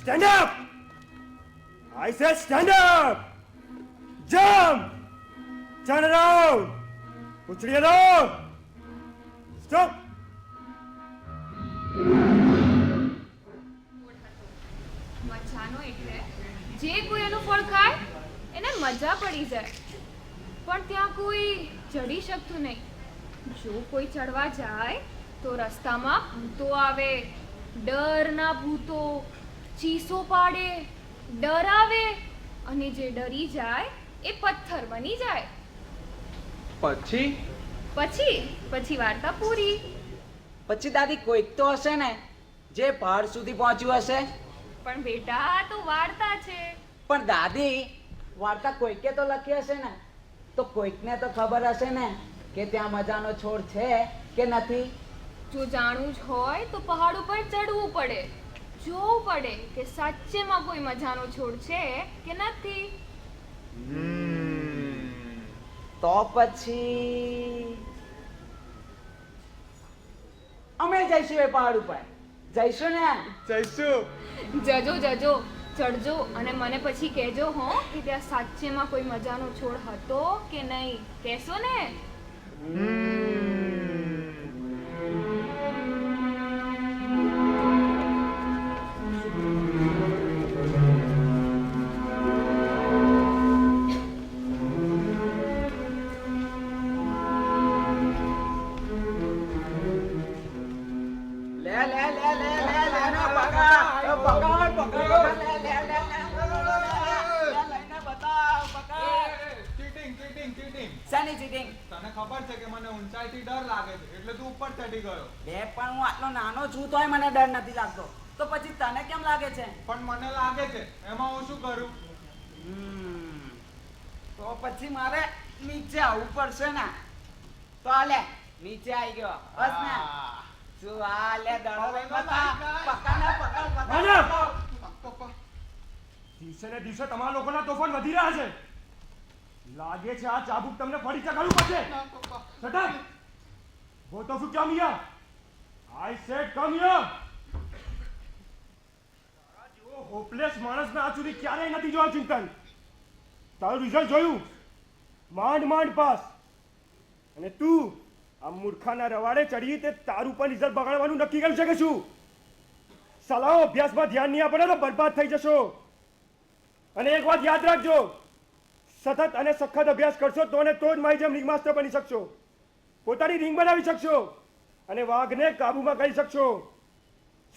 Stand up! I said stand up! Jump! Turn around! Puchdi along! Stop! મજાનો એટલે જે કોઈ એનું ફળ ખાય એને મજા પડી જાય, પણ ત્યાં કોઈ ચડી શકતું નહીં. જો કોઈ ચડવા જાય તો રસ્તામાં ભૂતો આવે, ડરના ભૂતો, ચીસો પાડે, ડરાવે, અને જે ડરી જાય એ પથ્થર બની જાય. પછી પછી વાર્તા પૂરી. પછી દાદી કોઈક તો હશે ને જે પહાડ સુધી પહોંચ્યું હશે. પણ બેટા આ તો વાર્તા છે. પણ દાદી વાર્તા કોઈકે તો લખી હશે ને, તો કોઈકને તો ખબર હશે ને કે ત્યાં મજાનો છોડ છે કે નથી. જો જાણવું જ હોય તો પહાડ ઉપર ચડવું પડે, જોવું પડે કે સાચેમાં કોઈ મજાનો છોડ છે કે નથી. તો પછી અમે જઈશું એ પહાડ ઉપર. જઈશું ને? જઈશું. જજો ચડજો અને મને પછી કહેજો હો કે ત્યાં સાચેમાં કોઈ મજાનો છોડ હતો કે નહીં. કહેશો ને? તને ખબર છે કે મને ઊંચાઈથી ડર લાગે છે એટલે તું ઉપર ચડી ગયો. પણ હું આટલો નાનો છું તોય મને ડર નથી લાગતો, તો પછી તને કેમ લાગે છે? પણ મને લાગે છે, એમાં હું શું કરું? તો પછી મારે નીચે આવવું પડશે ને. તો આલે નીચે આવી ગયો બસ ને. શું આલે દડો લઈ બતા પકડ. દિવસે ને દિવસે તમારા લોકોના તોફાન વધી રહ્યા છે. લાગે છે આ ચાબુક તમને ફરી ચગાડવું પડશે. Shut up! Both of you come here. I said come here. તારા જેવો હોપલેસ માણસને આજ સુધી ક્યારેય નથી જોયો ચિંતન. તારું રિઝલ્ટ જોયું, માંડ પાસ. અને તું આ મૂર્ખાના રવાડે ચડી તે તારું પણ રિઝલ્ટ બગાડવાનું નક્કી કર્યું છે કે શું? સલાહો અભ્યાસમાં ધ્યાન નહીં આપે તો બરબાદ થઈ જશો. અને એક વાત યાદ રાખજો, સતત અને સખત અભ્યાસ કરશો તો ને તો જ મારી જેમ રિંગ માસ્ટર બની શકશો, પોતાની રિંગ બનાવી શકશો અને વાઘને કાબુમાં કરી શકશો.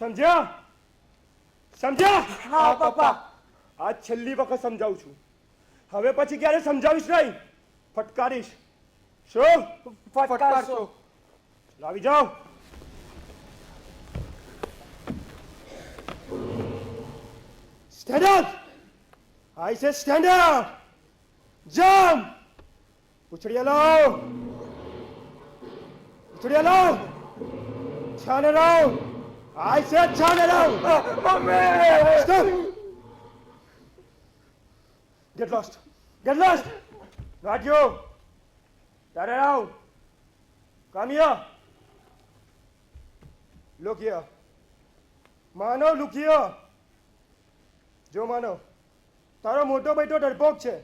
સમજ્યા? હા પપ્પા. આજ છેલ્લી વખત સમજાવું છું, હવે પછી ક્યારે સમજાવીશ નહીં, ફટકારીશ. શું ફટકારશો? લાવી જાઓ. Stand up! I said stand up! Jump! Puchdi along! Puchdi along! Turn around! I said turn around! Stop! Get lost! Get lost! Not you! Turn around! Come here! Look here! Mano, look here! જો માનો તારો મોટો બેટો ડરપોક છે,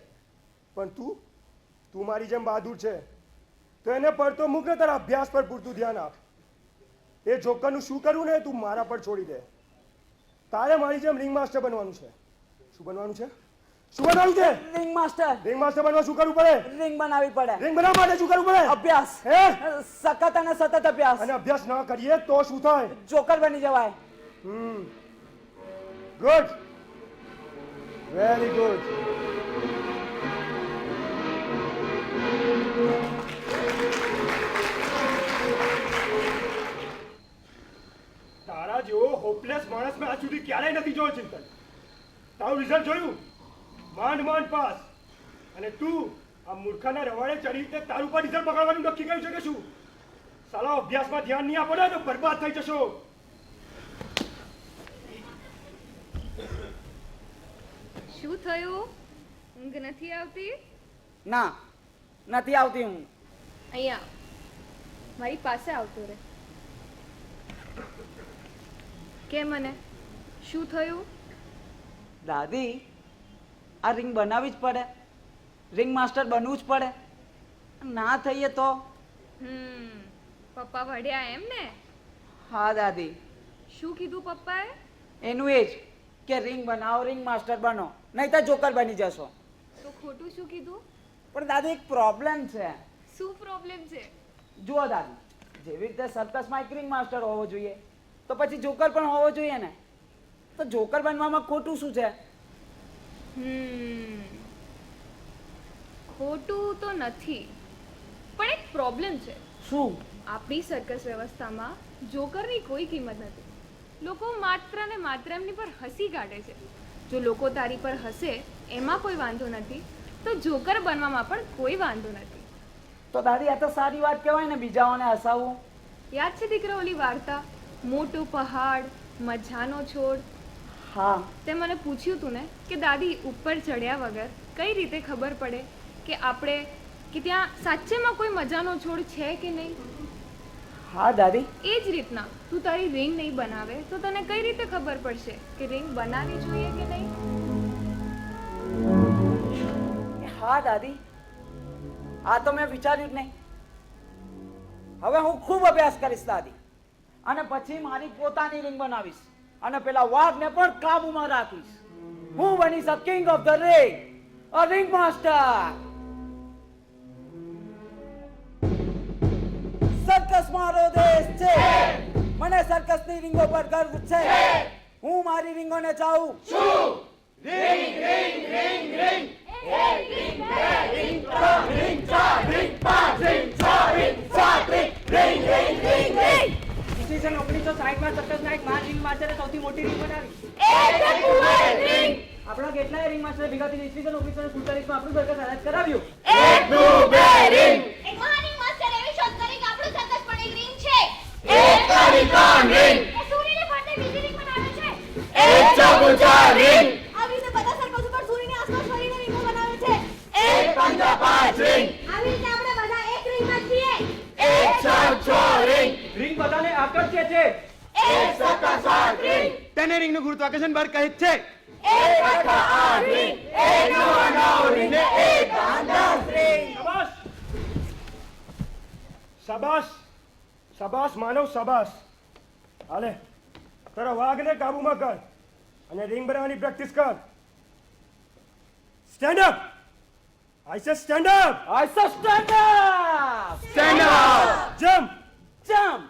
પણ તું મારી જેમ બહાદુર છે, તો એને પડતો મૂક ને તારા અભ્યાસ પર પૂરતું ધ્યાન આપ. એ જોકરનું શું કરવું ને તું મારા પર છોડી દે. તારે મારી જેમ રિંગ માસ્ટર બનવાનું છે. શું બનવાનું છે? Ring master. રિંગ માસ્ટર બનવા શું કરવું પડે? રિંગ બનાવવી પડે. રિંગ બનાવવા માટે શું કરવું પડે? અભ્યાસ. સખત અને સતત અભ્યાસ. અને અભ્યાસ ના કરીએ તો શું થાય? જોકર બની જવાય. Good, very good. તારા જેવો હોપલેસ માણસ મેં આજ સુધી ક્યારેય નથી જોયો ચિંતન. તારું રિઝલ્ટ જોયું, માંડ પાસ. અને તું આ મૂર્ખાના રવાડે ચડી તે તારું પર રિઝલ્ટ બગાડવાનું નક્કી કર્યું છે કે શું? સાલા અભ્યાસમાં ધ્યાન નહીં આપો ને તો બરબાદ થઈ જશો. શું થયું? ઊંઘ નથી આવતી? ના, નથી આવતી ઊંઘ. અહીંયા મારી પાસે આવતો રહે. કે મને શું થયું? દાદી આ રિંગ બનાવવી જ પડે, રિંગ માસ્ટર બનવું જ પડે, ના થઈએ તો? પપ્પા વળ્યા એમ ને? હા દાદી, શું કીધું પપ્પાએ? એનું એ જ કે રિંગ બનાવો, રિંગ માસ્ટર બનો, નહીં તો જોકર બની જશો. તો ખોટું શું કીધું? પણ દાદી એક પ્રોબ્લેમ છે. શું પ્રોબ્લેમ છે? જુઓ દાદી, જેવી રીતે સર્કસમાં એક રિંગ માસ્ટર હોવો જોઈએ તો પછી જોકર પણ હોવો જોઈએ ને. તો જોકર બનવામાં ખોટું શું છે? ખોટું તો નથી, પણ એક પ્રોબ્લેમ છે. શું? આપણી સર્કસ વ્યવસ્થામાં જોકરની કોઈ કિંમત નથી. લોકો માત્ર ને માત્ર એમની પર હસી કાઢે છે. જો લોકો તારી પર હસે એમાં કોઈ વાંધો નથી, તો જોકર બનવામાં પણ કોઈ વાંધો નથી. તો દાદી આ તો સારી વાત કહેવાય ને, બીજાઓને હસાવવું. યાદ છે દીકરા ઓલી વાર્તા, મોટું પહાડ મજાનો છોડ? હા. તે મને પૂછ્યું તું ને કે દાદી ઉપર ચડ્યા વગર કઈ રીતે ખબર પડે કે આપણે કે ત્યાં સાચેમાં કોઈ મજાનો છોડ છે કે નહીં? હા દાદી. એ જ રીતના તું તારી રિંગ નહીં બનાવે તો તને કઈ રીતે ખબર પડશે કે રિંગ બનાવવી જોઈએ કે નહીં? હા દાદી, આ તો મેં વિચાર્યું જ નહીં. હવે હું ખૂબ અભ્યાસ કરીશ દાદી, અને પછી મારી પોતાની રિંગ બનાવીશ અને પેલા વાઘને પણ કાબુમાં રાખીશ. હું બનીશ a king of the ring, a ring master. Circus મારો દેશ છે, મને સર્કસની રીંગો પર ગર્વ છે. હું મારી રીંગોને ચાહું છું. રિંગ રિંગ રિંગ રિંગ, એક રિંગ, બે રિંગ, ત્રણ રિંગ, ચાર રિંગ, પાંચ રિંગ, છ રિંગ, સાત ring, ring ring ring ring. ઈસવીસન 1960માં સર્કસના એક મહાન રિંગ માસ્ટરે સૌથી મોટી રિંગ બનાવી. આપણા કેટલાય રિંગ માસ્ટરે ભેગા થઈને ઈસવીસન 1947માં આપણું સર્કસ આઝાદ કરાવ્યું. એક મહાન રિંગ માસ્ટર એવી શોધ કરી કે આપણું સર્કસ પણ એક રિંગ છે. એક યુનિકોર્ન રિંગ, એ સૂર્યને ફરતે બીજી રિંગ બનાવે છે. એક ચબૂતરા રિંગ, આવી રીતે બધા સર્કસ ઉપર સૂર્યની આસપાસ ફરીને રિંગો બનાવે છે. એક પંજા પાંચ રિંગ, આવી રીતે આપણે બધા એક રિંગમાં જ છીએ. એક છ રિંગ, રિંગ બધાને આકર્ષે છે. એક સત્તા સાત રિંગ, તેને રિંગનું ગુરુત્વાકર્ષણ બળ કહે છે. એક અઠા આઠ રિંગ, એક નવ રિંગ ને એક 10 રિંગ. શાબાશ શાબાશ શાબાશ માનવ શાબાશ. હાલે તારા વાઘને કાબુમાં કર અને રિંગ બનાવવાની પ્રેક્ટિસ કર. સ્ટેન્ડ અપ, આઈ સે stand up. I say stand up, Stand up, jump, jump,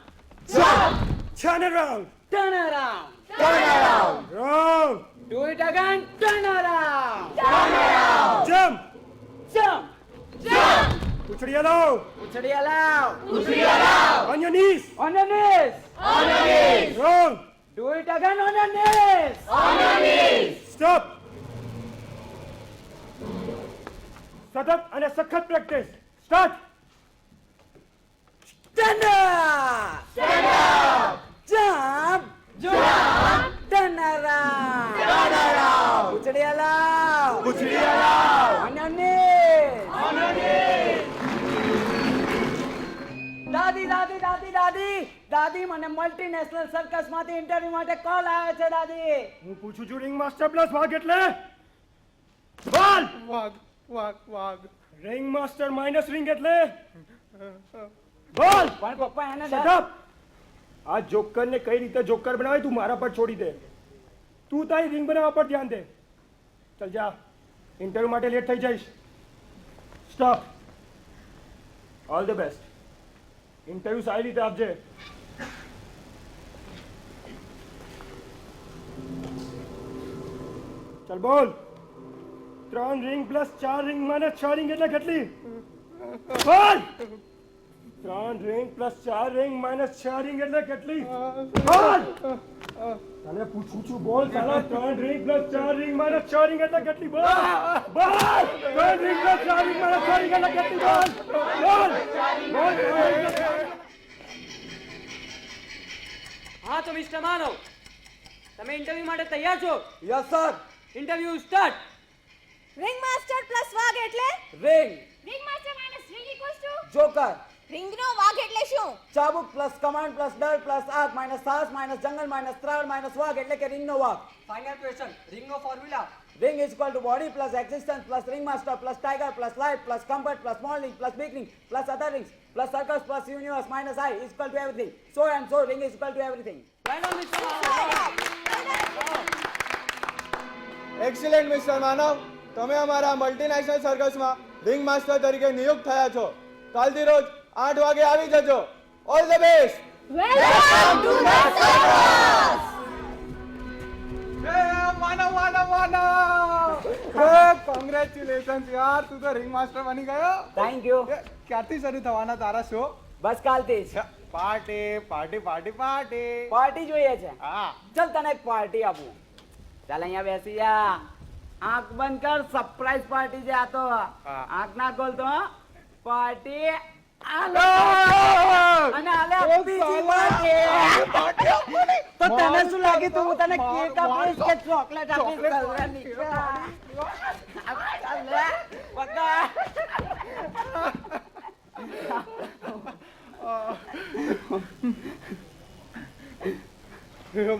jump, turn around, turn around, turn around, round, do it again, turn around, turn around, jump, jump, jump, ઉછળી લાવ, ઉછળી allow, ઉછળી allow, on your knees, on your knees, on your knees, round, do it again on your knees, on your knees, stop. સતત અને સખત practice. Start. stand up, stand up, jump, jump, turn around, turn around, ઉછળી allow, ઉછળી allow, on your knees. on your knees. દાદી દાદી દાદી દાદી દાદી, મને multinational circus માંથી ઇન્ટરવ્યુ માટે કોલ આવે છે દાદી. હું પૂછું છું રિંગ માસ્ટર પ્લસ વાઘ એટલે બોલ. વાઘ વાઘ વાઘ રિંગ માસ્ટર માઇનસ રિંગ એટલે બોલ. પણ પપ્પા એને શટ અપ. આ જોકર ને કઈ રીતે જોકર બનાવે તું મારા પર છોડી દે. તું તારી રિંગ બનાવવા પર ધ્યાન દે. ચલ જા, ઇન્ટરવ્યુ માટે લેટ થઈ જઈશ. Stop. All the best. Interview સારી રીતે આપજે. ચલ બોલ. 3 રિંગ પ્લસ 4 રિંગ માને 6 રિંગ એટલે કેટલી? બોલ. 3 ring plus 4 ring minus 6 ring એટલે કેટલી? બોલ. તને પૂછું છું બોલ સાલા. 3 ring plus 4 ring minus 6 ring એટલે કેટલી? બોલ. બોલ. 3 ring plus 4 ring minus 6 ring એટલે કેટલી? બોલ. બોલ. બોલ. હા તો મિસ્ટર માનવ, તમે ઇન્ટરવ્યુ માટે તૈયાર છો? Yes sir. Interview start. Ring master plus વાઘ એટલે ring, ring master minus ring equals to joker, રિંગનો વાઘ એટલે શું? ચાબુક પ્લસ કમાન્ડ પ્લસ ડર પ્લસ આગ માઇનસ સાહસ માઇનસ જંગલ માઇનસ ત્રાળ માઇનસ વાઘ એટલે કે રિંગનો વાઘ. ફાઇનલ ક્વેશ્ચન રિંગનો formula. Ring is equal to body plus existence plus ringmaster plus tiger plus life plus comfort plus small ring plus big ring plus other rings plus circles plus universe minus I is equal to everything. So and so ring is equal to everything. Excellent mister Manav, તમે અમારા multinational સર્કસમાં ring master તરીકે નિયુક્ત થયા છો. કાલથી રોજ 8 વાગે આવી જજો. All the best. Welcome to the circus. Congratulations યાર, તું તો રિંગ માસ્ટર બની ગયો. Thank you. ક્યારથી શરૂ થવાના તારા શો? બસ કાલથી જ party party party party. Party જોઈએ છે. હા, ચલ તને એક પાર્ટી આપું. ચાલ અહીંયા બેસી જા. આંખ બંધ કર. સરપ્રાઈઝ પાર્ટી છે આ તો. આંખ ના ખોલતો. પાર્ટી આલો અને આલે બીજી પાર્ટી. તો તને શું લાગે તું હું તને કેક આપીશ કે ચોકલેટ આપીશ? કરવાની. ચાલ લે, પકડ.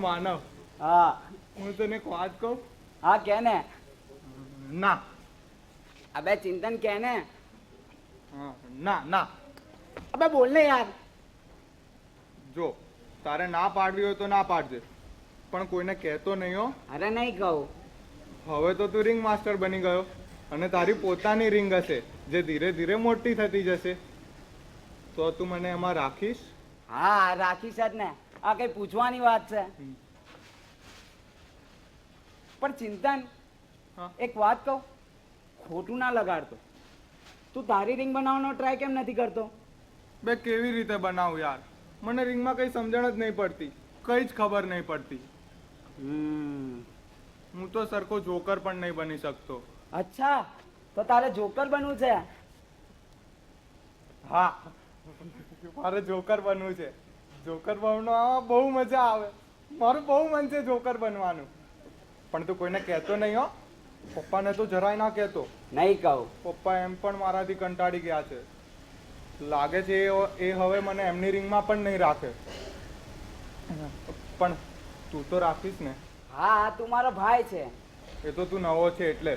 માનવ, હા હું તને એક વાત કહું. હા કે ને. ના અબે ચિંતન કે ને. ના ના, અબે બોલ ને યાર. જો તારે ના પાડવી હોય તો ના પાડજે, પણ કોઈને કહેતો નહીં હો. અરે નહીં કહું. હવે તો તું રિંગ માસ્ટર બની ગયો અને તારી પોતાની રિંગ હશે જે ધીરે ધીરે મોટી થતી જશે. તો તું મને એમાં રાખીશ? હા રાખીશ જ ને. આ કઈ પૂછવાની વાત છે? પણ ચિંતન, હા. એક વાત કહું, ખોટું ના લગાડતો. તું તારી રિંગ બનાવવાનો ટ્રાય કેમ નથી કરતો? બે કેવી રીતે બનાવું યાર? મને રિંગમાં કઈ સમજણ જ નહીં પડતી, કઈ જ ખબર નહીં પડતી. હું તો સરખો જોકર પણ નહીં બની શકતો. અચ્છા, તો તારે જોકર બનવું છે? હા, મારે જોકર બનવું છે. જોકર બનવામાં બહુ મજા આવે. મારું બહુ મન છે જોકર બનવાનું. પણ તું કોઈને કહેતો નહીં હો. પપ્પાને તો જરાય ના કહેતો. નહીં કહું. પપ્પા એમ પણ મારાથી કંટાળી ગયા છે. લાગે છે એ હવે મને એમની રિંગમાં પણ નહીં રાખે. પણ તું તો રાખીશ ને? હા તું મારો ભાઈ છે. એ તો તું નવો છે એટલે.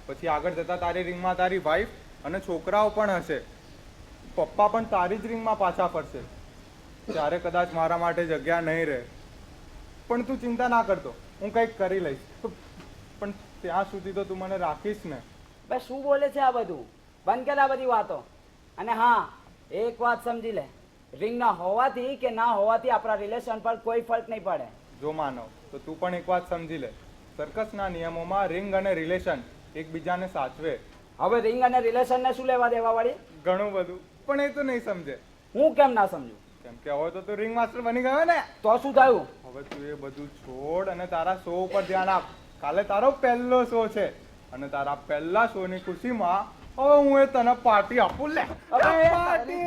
પછી આગળ જતા તારી રિંગમાં તારી વાઈફ અને છોકરાઓ પણ હશે. પપ્પા પણ તારી જ રિંગમાં પાછા ફરશે. ત્યારે કદાચ મારા માટે જગ્યા નહીં રહે. પણ તું ચિંતા ના કરતો, હું કંઈક કરી લઈશ. પણ ત્યાં સુધી તો તું મને રાખીશ ને? બસ શું બોલે છે આ બધું? બંધ કર આ બધી વાતો. અને હા, એક વાત સમજી લે, રિંગ ના હોવાથી કે ના હોવાથી આપણા રિલેશન પર કોઈ ફરક નહીં પડે. જો માનવ, તો તું પણ એક વાત સમજી લે. સર્કસના નિયમોમાં રિંગ અને રિલેશન એકબીજાને સાચવે. હવે રિંગ અને રિલેશન ને શું લેવા દેવા વાળી? ઘણું બધું, પણ એ તો નહીં સમજે. હું કેમ ના સમજુ? કેમ કે હવે તો તું રિંગ માસ્ટર બની ગયો ને. તો શું થયું? હવે તું એ બધું છોડ અને તારા શો ઉપર ધ્યાન આપ. કાલે તારો પહેલો શો છે અને તારા પહેલા શો ની ખુશીમાં હવે હું એ તને પાર્ટી આપું. લે પાર્ટી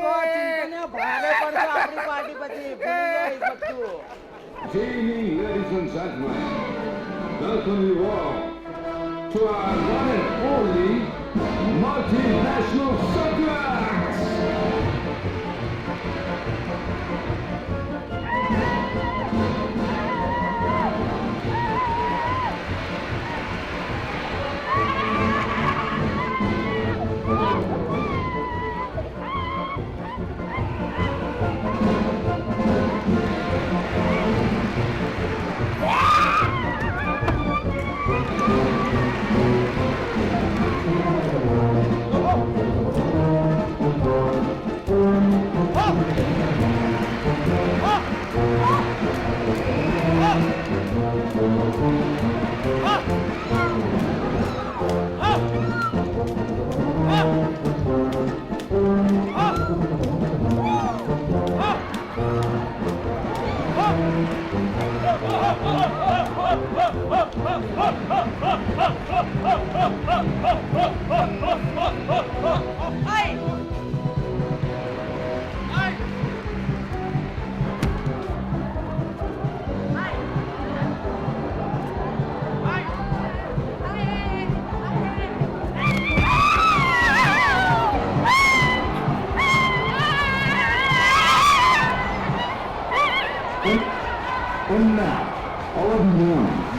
ભારે પડશે આપણી પાર્ટી પછી. ભૂલી જઈશ બધું. Good evening, ladies and gentlemen. Welcome you all to our one and only multinational circus.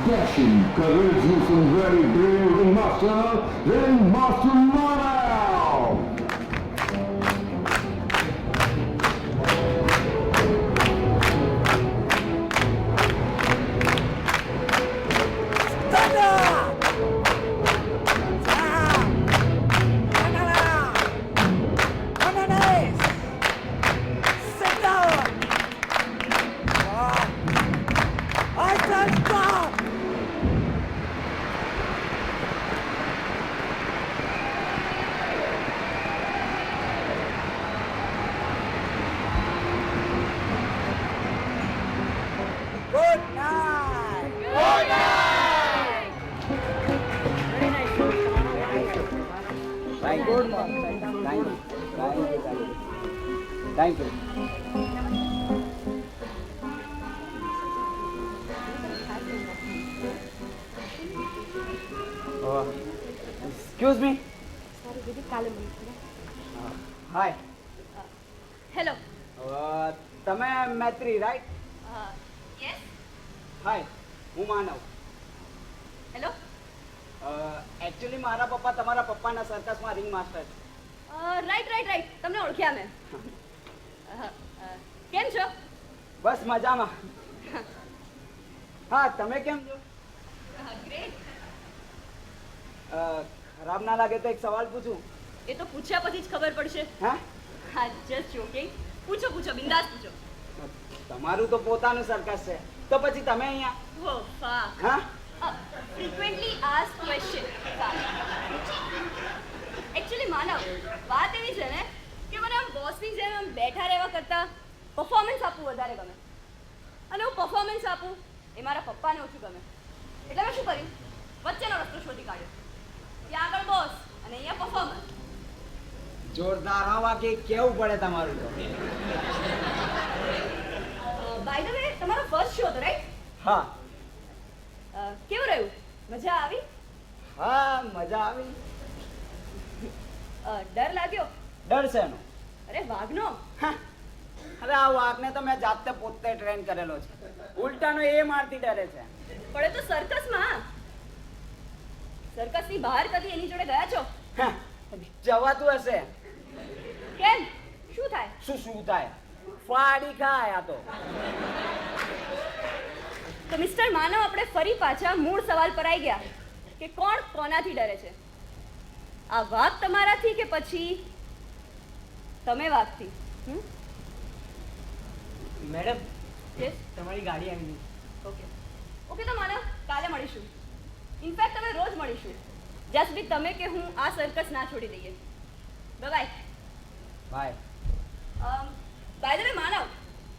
dashing courageous and very brave ringmaster, Ringmaster Mano! Good night. Thank you. Thank you. Excuse me. Hi. Hello તમે મૈત્રી right? Yes હાય, હું માનવ. Hello actually મારા પપ્પા તમારા પપ્પાના સર્કસમાં ring master છે. Right તમને ઓળખ્યા મેં કેમ છો બસ મજામાં. હા, તમે કેમ છો? ગ્રેટ ખરાબ ના લાગે તો એક સવાલ પૂછું? એ તો પૂછ્યા પછી જ ખબર પડશે. હા, હા જસ્ટ જોકિંગ. પૂછો બિંદાસ પૂછો. તમારું તો પોતાનું સર્કસ છે, તો પછી તમે અહીંયા? હો ફા હા, ફ્રીક્વન્ટલી આસ્ક ક્વેશ્ચન. એકચ્યુઅલી માનવ વાત એવી છે ને કે મને આમ બોસની જેમ આમ બેઠા રહેવા કરતાં પરફોર્મન્સ આપવું વધારે ગમે. અને હું પરફોર્મન્સ આપું એ મારા પપ્પાને ઓછું ગમે. એટલે મેં શું કર્યું, વચ્ચેનો રસ્તો શોધી કાઢ્યો. ત્યાં આગળ બોસ અને અહીંયા પરફોર્મન્સ. જોરદાર. હા, બાકી કેવું પડે તમારું તો. બાય ધ વે તમારો ફર્સ્ટ શો હતો રાઈટ? હા કેવું રહ્યું? મજા આવી? હા, મજા આવી. ડર લાગ્યો? ડર શેનો? અરે વાઘનો. હા, અરે આ વાઘને તો મેં જાતે પોતે ટ્રેન કરેલો છે. ઉલટાનો એ મારથી ડરે છે. પડે તો સર્કસમાં. સર્કસની બહાર કદી એની જોડે ગયા છો? હા, જવાતું હશે. કેમ? શું થાય? શું થાય? ફાડી ખાય આ તો. તો મિસ્ટર માનવ, આપણે ફરી પાછા મૂળ સવાલ પર આવી ગયા કે કોણ કોનાથી ડરે છે. આ વાઘ તમારાથી કે પછી તમે વાઘથી? મેડમ, યસ તમારી ગાડી આવી ગઈ. ઓકે તો માનવ, કાલે મળીશું. ઇનફેક્ટ અમે રોજ મળીશું. જસ્ટ બી તમે કે હું આ સર્કસ ના છોડી દઈએ. Bye bye. By the way Manav,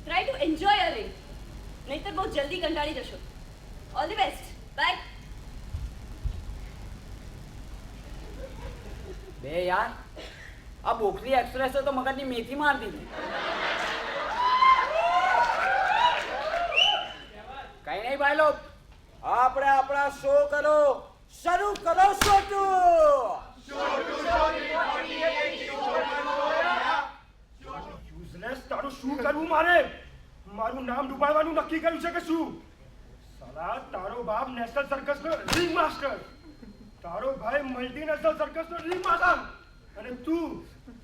try to enjoy a ring, નહીતર બહુ જલ્દી કંટાળી જશો. All the best. બાય. બે યાર, આ બોખલી એક્સપ્રેસે તો મગજની મેથી માર દીધી. કઈ નહીં ભાઈ લોગ, આપણે આપણા શો કરો. શરૂ કરો શો ટુ. યુઝલેસ, તારું શું કરવું મારે? મારું નામ ડૂબાડવાનું નક્કી કર્યું છે કે શું? સાલા, તારો બાપ નેશનલ સર્કસનો રિંગ માસ્ટર, તારો ભાઈ મલ્ટીનેશનલ સર્કસનો રિંગ માસ્ટર, અને તું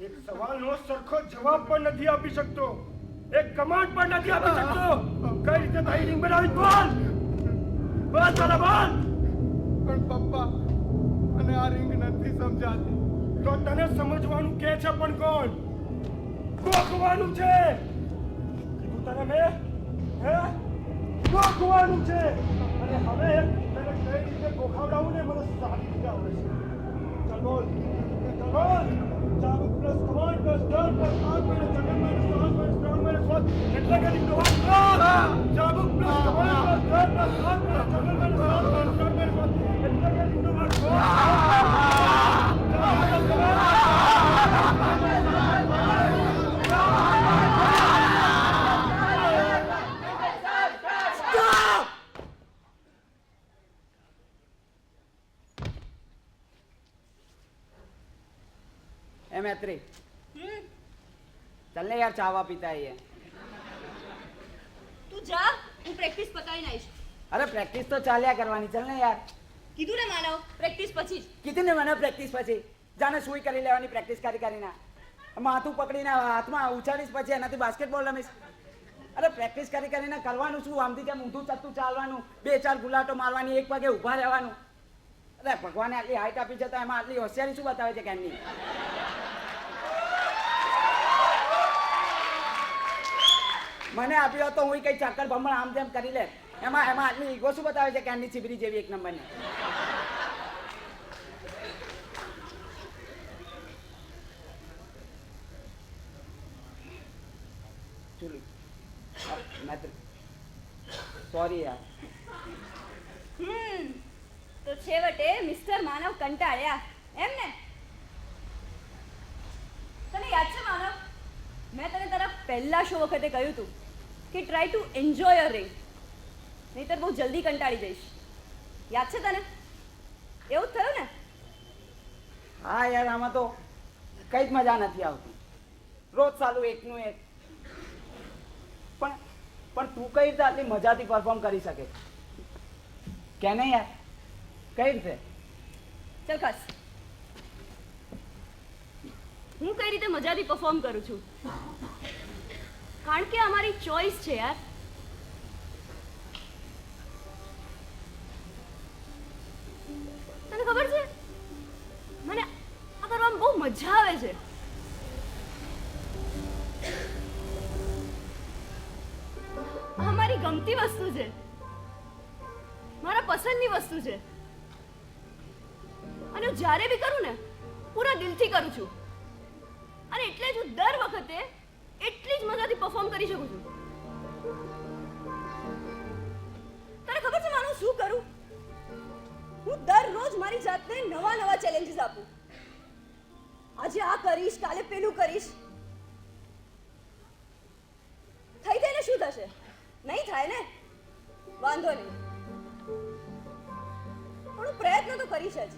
એક સવાલનો સરખો જવાબ પણ નથી આપી શકતો, એક કમાન્ડ પણ નથી આપી શકતો. કઈ રીતે તારી રિંગ બનાવી? બોલ સાલા બોલ. પણ પપ્પા, મને આ રિંગ નથી સમજાતી. તો તને સમજવાનું કે છે પણ કોણ? ગોખવાનું છે. કીધું તને મેં, હે? ગોખવાનું છે. અને હવે તને કઈ રીતે ગોખાવડાવું ને મને સારી રીતે આવડે છે. ચાલ બોલ, ચાલ બોલ. ચાબુક પ્લસ કમાન્ડ પ્લસ ડર પ્લસ આગ માઇનસ જગન માઇનસ સાહસ માઇનસ સ્ટ્રોંગ માઇનસ ફોર્સ એટલે કે રીંગનો વાગ. ચાબુક પ્લસ કમાન્ડ પ્લસ ડર પ્લસ આગ માઇનસ જગન માઇનસ સાહસ માઇનસ સ્ટ્રોંગ માઇનસ ફોર્સ એટલે કે રીંગનો વાગ. એ मैत्री, चल ने यार, चावा पीता है ये. તું જા, હું પ્રેક્ટિસ પતાવીને આવીશ. અરે પ્રેક્ટિસ તો ચાલ્યા કરવાની, ચાલ ને યાર. કીધું ને માનવ, પ્રેક્ટિસ પછી જ. કીધું ને મને પ્રેક્ટિસ પછી. જાને સુઈ કરી લેવાની પ્રેક્ટિસ કરીને. માથું પકડીને હાથમાં ઉછાળીશ, પછી એનાથી બાસ્કેટબોલ રમીશ. અરે પ્રેક્ટિસ કરીને કરવાનું શું? આમથી કેમ ઊંધું ચત્તું ચાલવાનું, 2-4 ગુલાટો મારવાની, એક પગે ઊભા રહેવાનું. અરે ભગવાને આટલી હાઈટ આપી છે તો એમાં આટલી હોશિયારી શું બતાવે છે કેમની? મને આપી હોત તો હું કઈ ચક્કર ભમણ આમ તેમ કરી લે. એમાં આટલી ઈગો શું બતાવે છે કેમની? ચીબરી જેવી એક નંબરની. સોરી યાર. તો છેવટે મિસ્ટર માનવ કંટાળ્યા એમ ને? તને યાદ છે માનવ, મેં તને તારા પહેલા શો વખતે કહ્યું હતું કે try to enjoy your ring, નહીંતર બહુ જલ્દી કંટાળી જઈશ. યાદ છે તને? એવું જ થયું ને? હા યાર, આમાં તો કઈ જ મજા નથી આવતી. રોજ ચાલુ એકનું એક. પણ તું કઈ રીતે આટલી મજાથી પરફોર્મ કરી શકે કે નહીં યાર? કઈ રીતે? ચાલ ખાસ, હું કઈ રીતે મજાથી પરફોર્મ કરું છું? કારણ કે અમારી ચોઈસ છે યાર. તને ખબર છે, મને આ કરવામાં બહુ મજા આવે છે. આ મારી ગમતી વસ્તુ છે, મારા પસંદની વસ્તુ છે, અને હું જ્યારે બી કરું ને પૂરા દિલથી કરું છું. અને એટલે જ હું દર વખતે એટલી જ મજાથી પરફોર્મ કરી શકું છું. તને ખબર છે માનું શું કરું? હું દરરોજ મારી જાતને નવા ચેલેન્જીસ આપું. આજે આ કરીશ, કાલે પેલું કરીશ. થઈ જાય ને શું થશે? નહીં થાય ને? વાંધો નહીં, પણ હું પ્રયત્ન તો કરીશ જ.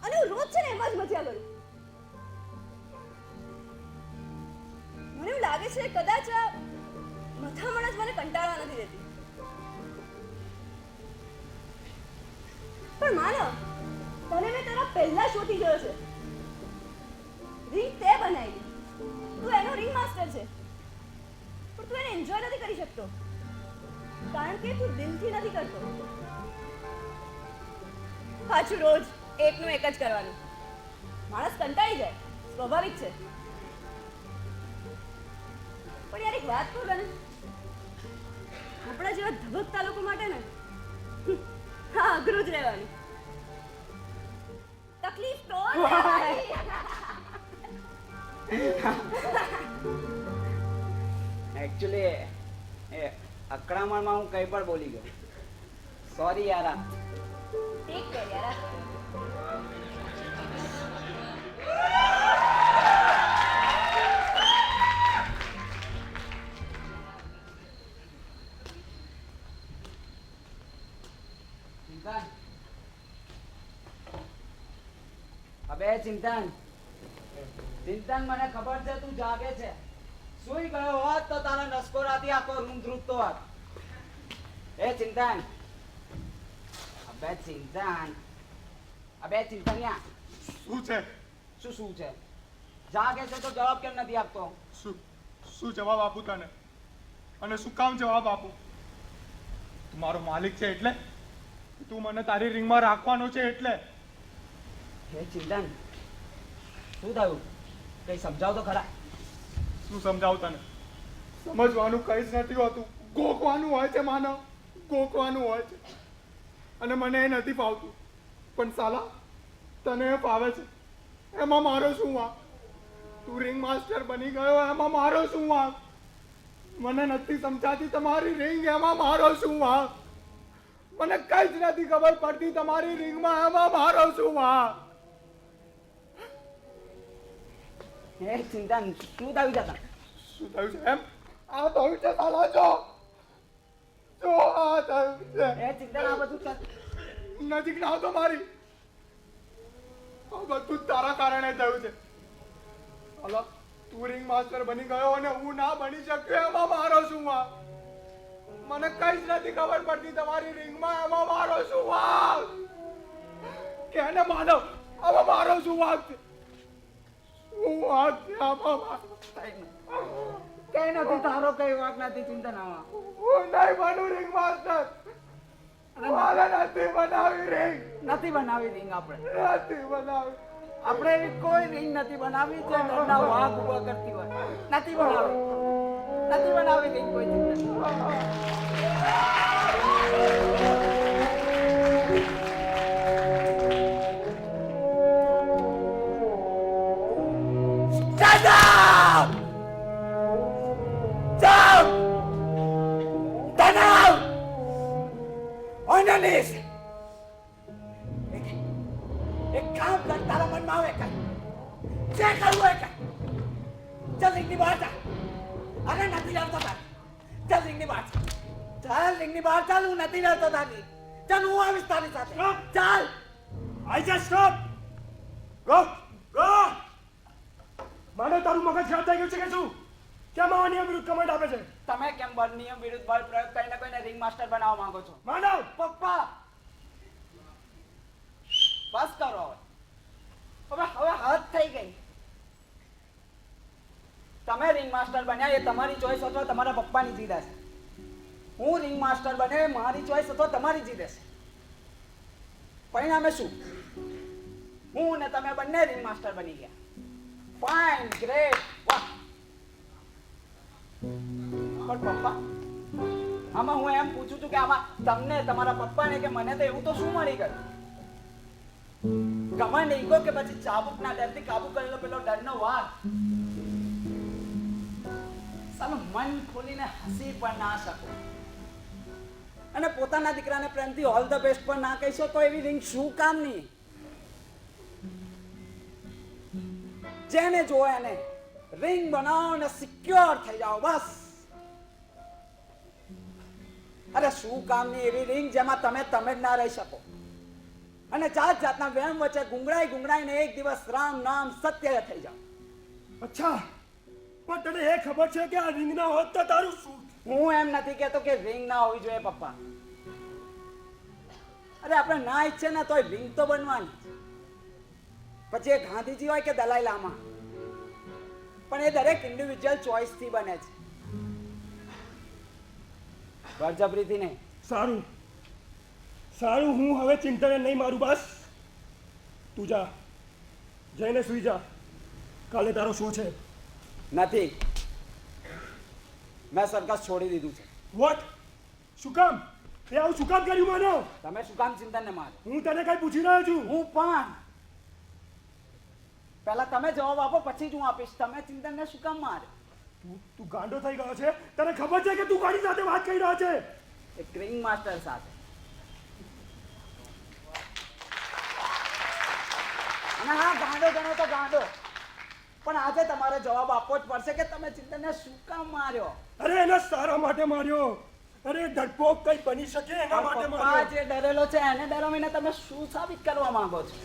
અને હું રોજ છે ને એમાં જ મજા કરું. મને એવું લાગે છે કદાચ આ મથામણ જ મને કંટાળવા નથી દેતી. પણ માનવ, તને મેં તારા પહેલા શોથી જોયો છે. રિંગ તે બનાવી, તું એનો રિંગ માસ્ટર છે, પણ તું એને એન્જોય નથી કરી શકતો કારણ કે તું દિલથી નથી કરતો. પાછું રોજ એકનું એક જ કરવાનું. માણસ કંટાળી જાય, સ્વાભાવિક છે. પણ યાર એક વાત કહું તને, આપણા જેવા ધબકતા લોકો માટે ને હા અઘરું જ રહેવાનું. તકલીફ તો એકચ્યુઅલી એ અકળામણમાં હું કઈ પણ બોલી ગયો. સોરી યાર. ઠીક છે યાર. ચિંતન, મને ખબર છે તું જાગે છે. સુઈ ગયો હોત તો તારા નસકોરાથી આખો રૂમ ધ્રુજતો હોત. એ ચિંતન, ચિંતન શું છે? શું છે? જાગે છે તો જવાબ કેમ નથી આપતો? શું જવાબ આપું તને? અને શું કામ જવાબ આપું? તું મારો માલિક છે એટલે? તું મને તારી રિંગમાં રાખવાનો છે એટલે? હે ચિંતન, શું થયું? કઈ સમજાવ તો ખરા. શું સમજાવું તને? સમજવાનું કઈ જ નથી હોતું. ગોખવાનું હોય છે માનવ, ગોખવાનું હોય છે. અને મને એ નથી ફાવતું. પણ સાલા તને એ ફાવે છે. એમાં મારો શું વાંક? તું રિંગ માસ્ટર બની ગયો, એમાં મારો શું વાંક? મને નથી સમજાતી તમારી રિંગ, એમાં મારો શું વાંક? મને કઈ જ નથી ખબર પડતી તમારી રિંગમાં, એમાં મારો શું વાંક? હે ચિંતન, શું થયું છે? શું થયું છે એમ? આ થયું છે સાલા, જો આ થયું છે. હે ચિંતન, આ બધું નજીક ના આવતો મારી. આ બધું તારા કારણે થયું છે. હાલો, તું રિંગ માસ્ટર બની ગયો અને હું ના બની શક્યો, એમાં મારો શું વાંક? મને કઈ જ નથી ખબર પડતી તમારી રિંગમાં આમાં મારો શું વાંક? કેને માનવ આમાં મારો શું વાંક છે? શું વાંક છે આમાં મારો? કઈ નથી, તારો કઈ વાંક નથી, ચિંતા ના માં. હું નહીં બનું રિંગ માસ્ટર. મારે નથી બનાવી રિંગ. નથી બનાવી રિંગ આપણે. નથી બનાવી. આપણે એવી કોઈ રિંગ નથી બનાવી જે નરના વાઘ ઉભા કરતી હોય. નથી બનાવી રિંગ કોઈ ચિંતા Stand up! Down! Stand up! On your knees! એક કામ કર, તારા મનમાં આવે કઈ જે કરવું હોય કઈ. ચાલ રિંગની બહાર જા. અરે નથી લાવતો તારી. ચાલ રિંગની બહાર જા. ચાલ રિંગની બહાર ચાલ, હું નથી લાવતો તારી. ચાલ હું આવીશ તારી સાથે. ચાલ. I just stop. Go go. માનો તારું મગજ ખરાબ થઈ ગયું છે કે શું? કેમ આવા નિયમ વિરુદ્ધ કમેન્ટ આપે છે? તમે કેમ બળ નિયમ વિરુદ્ધ બળ પ્રયોગ કરીને કોઈને રિંગ માસ્ટર બનાવવા માંગો છો? માનવ પપ્પા બસ કરો હવે હદ થઈ ગઈ. તમે રિંગ માસ્ટર બન્યા એ તમારી ચોઈસ અથવા તમારા પપ્પાની જીદ હશે. હું રિંગ માસ્ટર બન્યો એ મારી ચોઈસ અથવા તમારી જીદ હશે. પરિણામે શું? હું ને તમે બંને રિંગ માસ્ટર બની ગયા. ફાઇન, ગ્રેટ, વાહ. પણ પપ્પા આમાં હું એમ પૂછું છું કે આમાં તમને તમારા પપ્પાને કે મને તો એવું તો શું મળી ગયું? ઘમંડ ઈગો કે પછી ચાબુકના ડરથી કાબુ કરેલો પેલો ડરનો વાઘ? સાલો મન ખોલીને હસી પણ ના શકો અને પોતાના દીકરાને પ્રેમથી ઓલ ધ બેસ્ટ પણ ના કહી શકો એવી રિંગ શું કામની? જેને જો એને રિંગ બનાવો ને સિક્યોર થઈ જાઓ બસ. અરે શું કામની એવી રિંગ જેમાં તમે જ ના રહી શકો અને જાત જાતના વહેમ વચ્ચે ગુંગળાઈને એક દિવસ રામ નામ સત્ય થઈ જાઓ. અચ્છા, પણ તને એ ખબર છે કે આ રિંગ ના હોત તો તારું શું? હું એમ નથી કહેતો કે રિંગ ના હોવી જોઈએ પપ્પા. અરે આપણે ના ઈચ્છે ને તોય રિંગ તો બનવાની. પછી એ ગાંધીજી હોય કે દલાઈ લામા, પણ એ દરેક ઇન્ડિવિજ્યુઅલ ચોઇસ થી બને છે, બળજબરીથી નહીં. સારું સારું, હું હવે ચિંતન નહીં મારું. બસ તું જા, જઈને સુઈ જા. કાલે તારો શો છે. નથી, મેં સર્કસ છોડી દીધું છે. વોટ? શું કામ? તે આવું શું કામ કર્યું માનો? તમે શું કામ ચિંતન ને મારો? હું તને કઈ પૂછી રહ્યો છું. હું પણ પહેલા તમે જવાબ આપો પછી જ હું આપીશ. તમે ચિંતન ને શું કામ મારે? તું ગાંડો થઈ ગયો છે? તને ખબર છે કે તું કોની સાથે વાત કરી રહ્યો છે? એક રિંગ માસ્ટર સાથે. અને હા, ગાંડો ગણો તો ગાંડો, પણ આજે તમારે જવાબ આપવો જ પડશે કે તમે ચિંતન ને શું કામ માર્યો? અરે એના સારા માટે માર્યો. અરે ડરપોક કઈ બની શકે એના માટે પપ્પા માર્યો. જે ડરેલો છે એને ડરાવીને તમે શું સાબિત કરવા માંગો છો?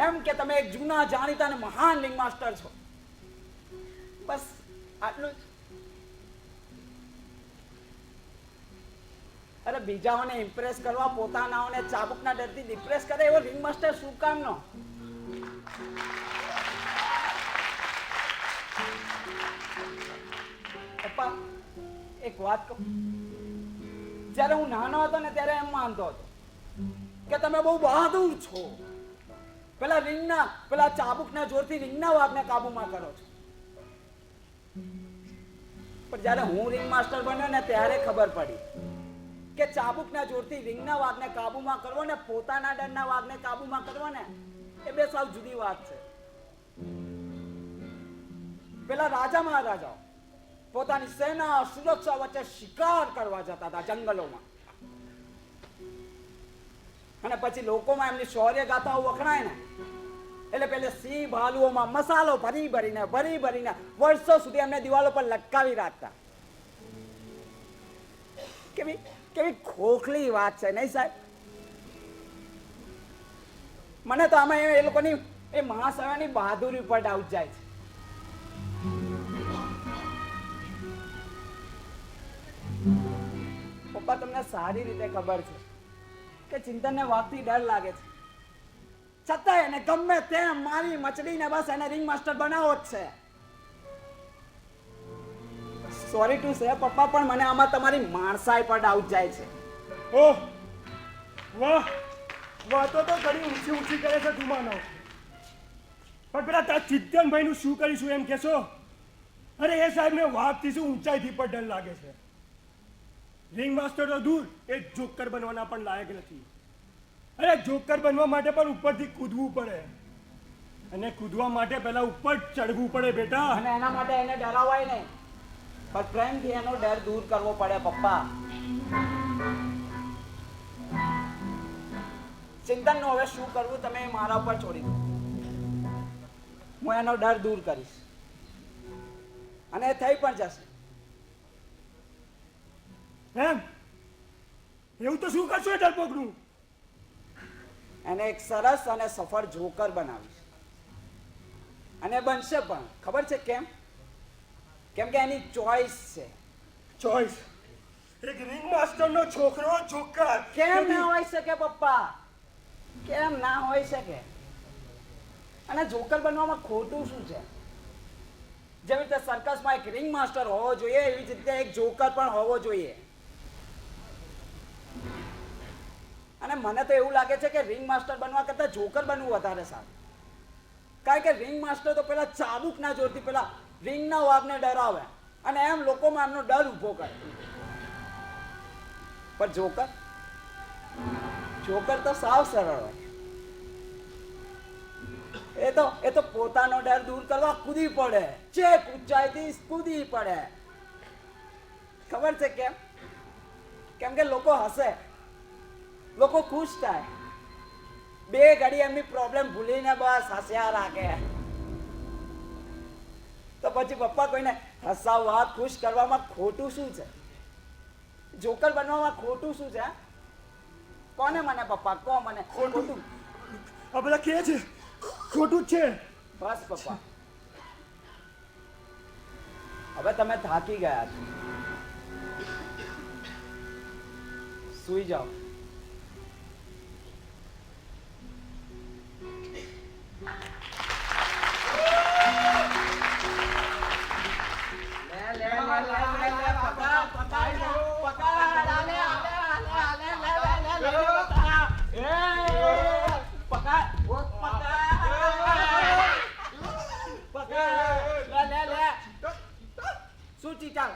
એમ કે તમે એક જૂના જાણીતા અને મહાન રિંગ માસ્ટર છો, બસ આટલું જ? અરે બીજાઓને ઇમ્પ્રેસ કરવા પોતાનાઓને ચાબુકના ડરથી ડિપ્રેસ કરે એવો રિંગ માસ્ટર શું કામનો? પપ્પા એક વાત કહું, જ્યારે હું નાનો હતો ને ત્યારે એમ માનતો હતો કે તમે બહુ બહાદુર છો, પેલા ચાબુકના જોરથી રિંગના વાઘને કાબુમાં કરો છો. પણ જ્યારે હું રિંગ માસ્ટર બન્યો ને ત્યારે ખબર પડી કે ચાબુકના જોરથી રિંગના વાઘને કાબુમાં કરવો ને પોતાના ડરના વાઘને કાબુમાં કરવો ને એ બે સાવ જુદી વાત છે. પેલા રાજા મહારાજાઓ પોતાની સેના સુરક્ષા વચ્ચે શિકાર કરવા જતા હતા જંગલોમાં, અને પછી લોકોમાં એમની શૌર્ય ગાથાઓ વખણાય ને એટલે પેલે સિંહ ભાલુઓમાં મસાલો ભરી ભરીને વર્ષો સુધી એમને દિવાલો પર લટકાવી રાખતા. કેવી ખોખલી વાત છે નહીં સાહેબ? મને તો આમાં એ લોકોની એ મહાસભાની બહાદુરી પર ડાઉટ જાય છે. પપ્પા તમને સારી રીતે ખબર છે કે ચિંતનને વાઘથી ડર લાગે છે, છતાંય એને ગમે તેમ મારી મચડીને બસ એને રિંગ માસ્ટર બનાવો જ છે. સોરી ટુ સે પપ્પા, પણ મને આમાં તમારી માણસાઈ પર ડાઉટ જાય છે. ઓહ વાહ, વાતો તો ઘણી ઊંચી ઊંચી કરે છે ધુમાનો, પણ પેલા તાર ચિંતનભાઈનું શું કરીશું એમ કહેશો? અરે એ સાહેબને વાઘથી શું ઊંચાઈથી પણ ડર લાગે છે. રિંગ માસ્ટર તો દૂર, એ જોકર બનવાના પણ લાયક નથી. અરે જોકર બનવા માટે પણ ઉપરથી કૂદવું પડે, અને કૂદવા માટે પહેલા ઉપર ચડવું પડે બેટા. અને એના માટે એને ડરાવાય નહીં, પણ પ્રેમથી એનો ડર દૂર કરવો પડે પપ્પા. ચિંતનનું હવે શું કરવું તમે મારા પર છોડી દો. હું એનો ડર દૂર કરીશ, અને એ થઈ પણ જશે. એમ એવું તો શું કરશો એ ડરપોકનું? એને એક સરસ અને સફળ જોકર બનાવીશ, અને બનશે પણ. ખબર છે કેમ? કેમ કે એની ચોઈસ છે. ચોઈસ? એક રિંગ માસ્ટરનો છોકરો જોકર કેમ ના હોઈ શકે પપ્પા? કેમ ના હોઈ શકે? અને જોકર બનવામાં ખોટું શું છે? જેવી રીતે સર્કસમાં એક રિંગ માસ્ટર હોવો જોઈએ, એવી જ રીતે એક જોકર પણ હોવો જોઈએ. અને મને તો એવું લાગે છે કે રિંગ માસ્ટર બનવા કરતા જોકર બનવું વધારે સારું. કારણ કે રિંગ માસ્ટર તો પેલા ચાબુકના જોરથી પેલા રિંગના વાઘને ડરાવે, અને એમ લોકોમાં એમનો ડર ઊભો કરે. પણ જોકર, જોકર તો સાવ સરળ હોય. એ તો પોતાનો ડર દૂર કરવા કૂદી પડે, ચેક ઊંચાઈથી કૂદી પડે. ખબર છે કેમ? કેમ કે લોકો હસે, લોકો ખુશ થાય, બે ઘડી એમની પ્રોબ્લેમ ભૂલીને બસ હસ્યા રાખે. તો પછી પપ્પા કોઈને હસાવવા ખુશ કરવામાં ખોટું શું છે? જોકર બનવામાં ખોટું શું છે? કોને મને પપ્પા કહો મને ખોટું? આ બધા કે છે ખોટું જ છે. બસ પપ્પા, હવે તમે થાકી ગયા છો, સૂઈ જાઓ. શું ચીચાલ?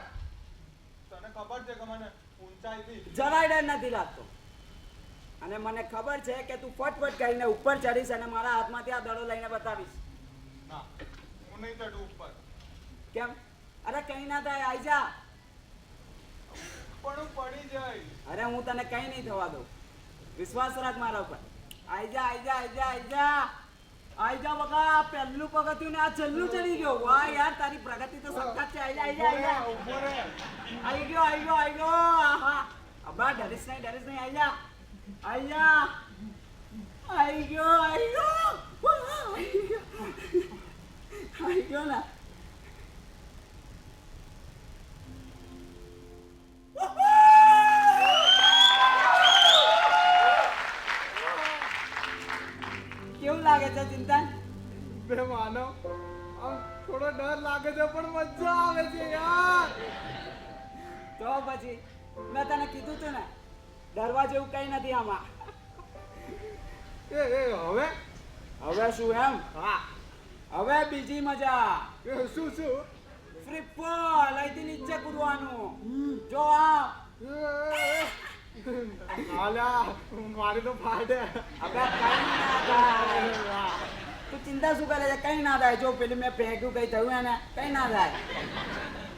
તને ખબર છે કે મને ઊંચાઈથી જરાય ડર નથી લાગતો, અને મને ખબર છે કે તું ફટફટ કરીને ઉપર ચડીશ અને મારા હાથમાંથી આ દડો લઈને બતાવીશ. ના, હું નહીં ચડું ઉપર. કેમ? અરે કઈ ના થાય, આઈ જા. પણ હું પડી જઈશ. અરે હું તને કઈ નહીં થવા દઉં, વિશ્વાસ રાખ મારા ઉપર. આઈ જા, આઈ જા, આઈ જા, આઈ જા, આઈ જા બકા. આ પહેલું પગથિયું ને આ છેલ્લું ચડી ગયો. વાહ યાર, તારી પ્રગતિ તો સખત છે. આઈ જા, આઈ જા, આઈ જા. ઉભો રહે. આઈ ગયો, આઈ ગયો, આઈ ગયો. આહા, અબા ડરીશ નહીં, ડરીશ નહીં. આઈ જા, આઈ જા, આઈ ગયો, આઈ ગયો, આઈ ગયો ને. કેવું લાગે છે ચિંતન? બે માનવ, આમ થોડો ડર લાગે છે પણ મજા આવે છે યાર. તો પછી મેં તને કીધું તું ને, ડરવા જેવું કઈ નથી આમાં. એ હવે હવે શું એમ? હા, હવે બીજી મજા. શું શું? ફ્રી ફોલ, અહીંથી નીચે કૂદવાનું. જો આ આલ્યા, મારી તો ફાટે. હવે કઈ ના થાય. તું ચિંતા શું કરે છે? કઈ ના થાય. જો પેલી મેં ફેંક્યું, કઈ થયું એને? કઈ ના થાય.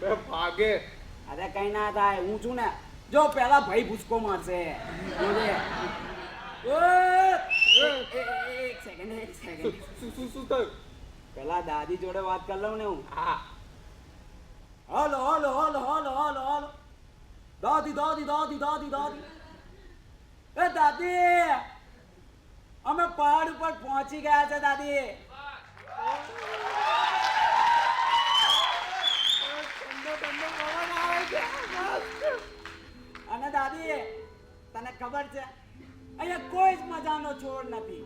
બે ભાગે. અરે કઈ ના થાય, હું છું ને. જો પેલા ભાઈ ભૂસકો મારશે. જોજે. એક સેકન્ડ, એક સેકન્ડ. શું થયું? પેલા દાદી જોડે વાત કરી લઉં ને હું. હા. હાલો હાલો હાલો હાલો હાલો હાલો. દાદી દાદી દાદી દાદી દાદી. એ દાદી, અમે પહાડ ઉપર પહોંચી ગયા છે દાદી. અને દાદી ખબર છે અહીંયા કોઈ જ મજાનો છોડ નથી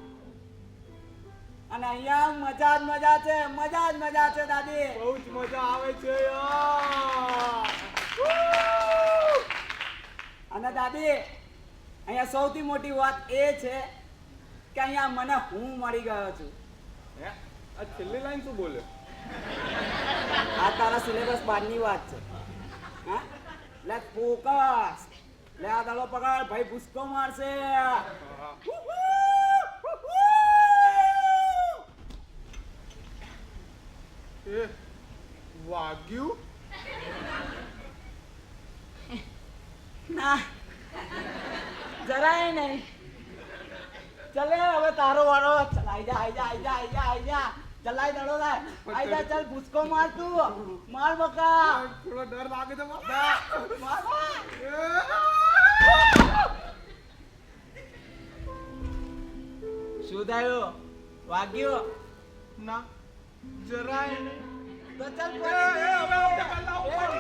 અને અહીંયા મજા જ મજા છે, મજા જ મજા છે દાદી. બહુ જ મજા આવે છે યાર. અને દાદી અહીંયા સૌથી મોટી વાત એ છે કે અહીંયા મને હું મળી ગયો છું. હે? આ છેલ્લી લાઈન શું બોલે? આ તારા સિલેબસ બહારની વાત છે. હા લે ફોકસ, લે આ દાડો પકડ, ભાઈ ભૂસકો મારશે. એ વાગ્યું? ના જરાય નહીં. ચલે હવે તારો વાળો. ચલ આઈ જા આઈ જા આઈ જા આઈ જા આઈ જા. ચલાઈ દડો ના આઈ જા. ચાલ ભૂસકો માર તું, માર બકા. થોડો ડર લાગે છે માર. શું થયું? વાગ્યું? ના જરાય નહીં. તો ચાલ એ, હવે આપણે કલાક ઉપર.